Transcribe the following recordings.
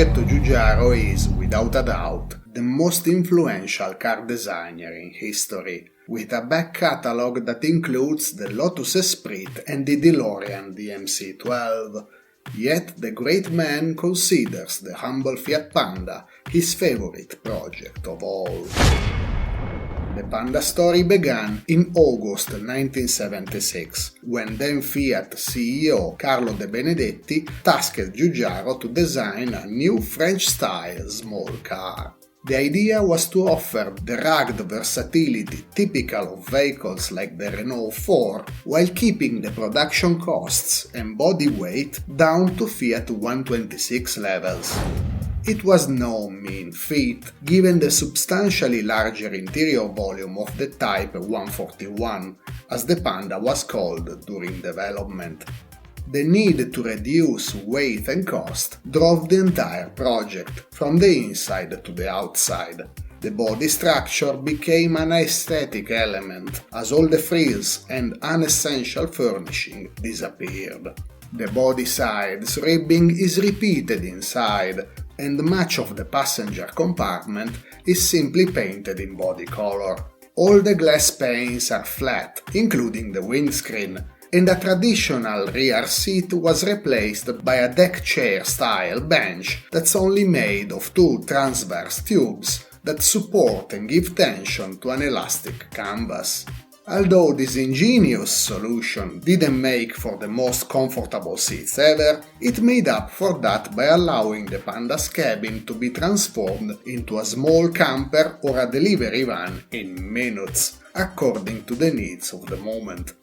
Giugiaro is, without a doubt, the most influential car designer in history, with a back catalogue that includes the Lotus Esprit and the Lorean DMC-12. Yet the great man considers the humble Fiat Panda his favorite project of all. The Panda story began in August 1976, when then Fiat CEO Carlo De Benedetti tasked Giugiaro to design a new French-style small car. The idea was to offer the rugged versatility typical of vehicles like the Renault 4, while keeping the production costs and body weight down to Fiat 126 levels. It was no mean feat, given the substantially larger interior volume of the Type 141, as the Panda was called during development. The need to reduce weight and cost drove the entire project, from the inside to the outside. The body structure became an aesthetic element, as all the frills and unessential furnishing disappeared. The body sides ribbing is repeated inside, and much of the passenger compartment is simply painted in body color. All the glass panes are flat, including the windscreen, and a traditional rear seat was replaced by a deck chair-style bench that's only made of two transverse tubes that support and give tension to an elastic canvas. Although this ingenious solution didn't make for the most comfortable seats ever, it made up for that by allowing the Panda's cabin to be transformed into a small camper or a delivery van in minutes, according to the needs of the moment.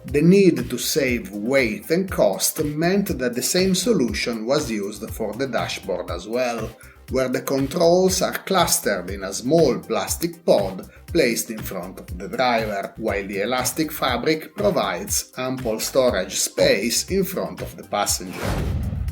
The need to save weight and cost meant that the same solution was used for the dashboard as well, where the controls are clustered in a small plastic pod placed in front of the driver, while the elastic fabric provides ample storage space in front of the passenger.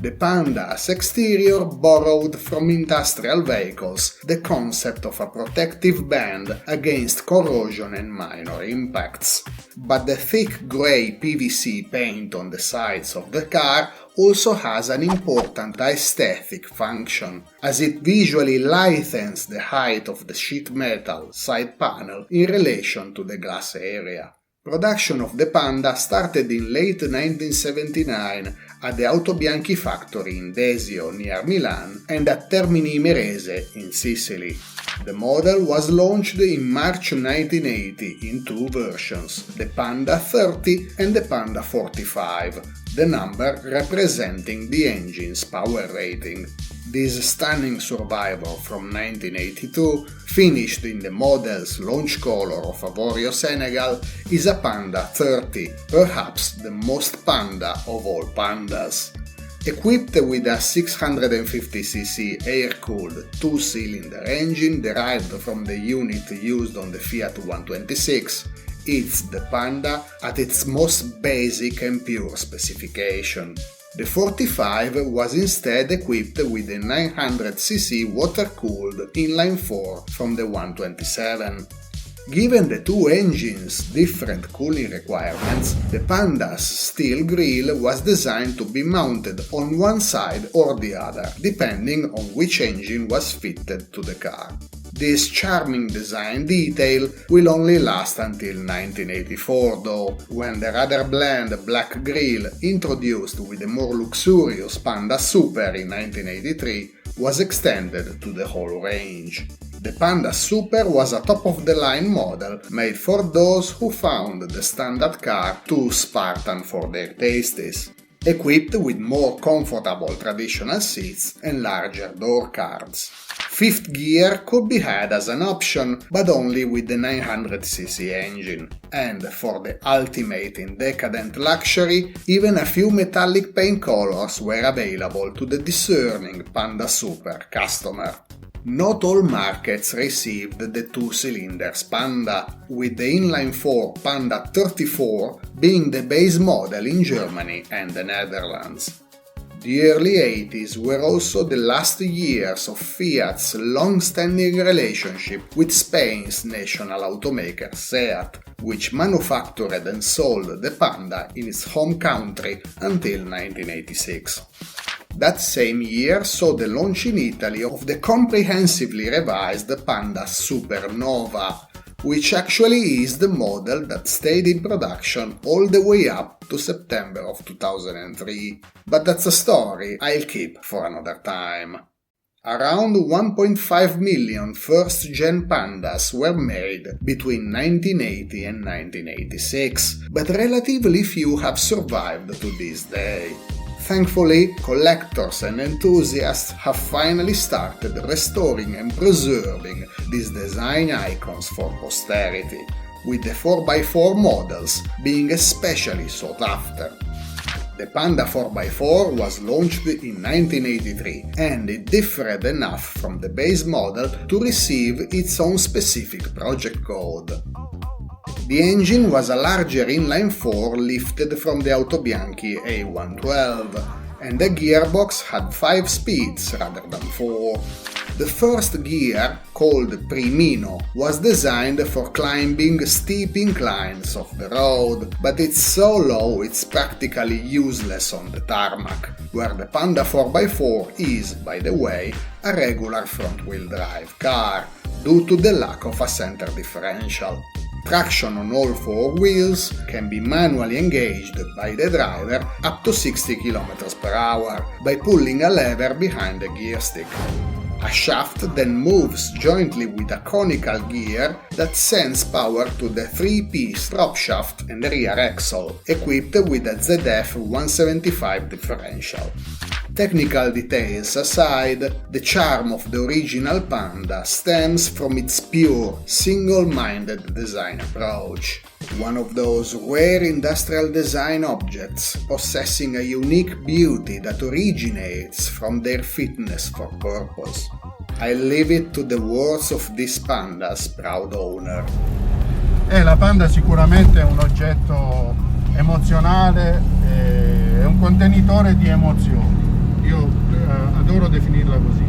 The Panda's exterior borrowed from industrial vehicles the concept of a protective band against corrosion and minor impacts. But the thick grey PVC paint on the sides of the car also has an important aesthetic function, as it visually lightens the height of the sheet metal side panel in relation to the glass area. Production of the Panda started in late 1979 at the Autobianchi factory in Desio near Milan and at Termini Imerese in Sicily. The model was launched in March 1980 in two versions, the Panda 30 and the Panda 45, the number representing the engine's power rating. This stunning survivor from 1982, finished in the model's launch color of Avorio Senegal, is a Panda 30, perhaps the most Panda of all Pandas. Equipped with a 650cc air-cooled two-cylinder engine derived from the unit used on the Fiat 126, it's the Panda at its most basic and pure specification. The 45 was instead equipped with a 900cc water-cooled inline-4 from the 127. Given the two engines' different cooling requirements, the Panda's steel grille was designed to be mounted on one side or the other, depending on which engine was fitted to the car. This charming design detail will only last until 1984 though, when the rather bland black grille, introduced with the more luxurious Panda Super in 1983, was extended to the whole range. The Panda Super was a top-of-the-line model made for those who found the standard car too Spartan for their tastes, equipped with more comfortable traditional seats and larger door cards. Fifth gear could be had as an option, but only with the 900cc engine, and for the ultimate in decadent luxury, even a few metallic paint colors were available to the discerning Panda Super customer. Not all markets received the two-cylinders Panda, with the inline-4 Panda 34 being the base model in Germany and the Netherlands. The early 80s were also the last years of Fiat's long-standing relationship with Spain's national automaker Seat, which manufactured and sold the Panda in its home country until 1986. That same year saw the launch in Italy of the comprehensively revised Panda Supernova, which actually is the model that stayed in production all the way up to September of 2003. But that's a story I'll keep for another time. Around 1.5 million first-gen Pandas were made between 1980 and 1986, but relatively few have survived to this day. Thankfully, collectors and enthusiasts have finally started restoring and preserving these design icons for posterity, with the 4x4 models being especially sought after. The Panda 4x4 was launched in 1983 and it differed enough from the base model to receive its own specific project code. The engine was a larger inline-4 lifted from the Autobianchi A112, and the gearbox had 5 speeds rather than 4. The first gear, called Primino, was designed for climbing steep inclines of the road, but it's so low it's practically useless on the tarmac, where the Panda 4x4 is, by the way, a regular front-wheel drive car, due to the lack of a center differential. Traction on all 4 wheels can be manually engaged by the driver up to 60 km per hour by pulling a lever behind the gear stick. A shaft then moves jointly with a conical gear that sends power to the 3-piece drop shaft and the rear axle, equipped with a ZF 175 differential. Technical details aside, the charm of the original Panda stems from its pure, single-minded design approach. One of those rare industrial design objects possessing a unique beauty that originates from their fitness for purpose. I leave it to the words of this Panda's proud owner. La Panda sicuramente è un oggetto emozionale, è un contenitore di emozioni. Io adoro definirla così.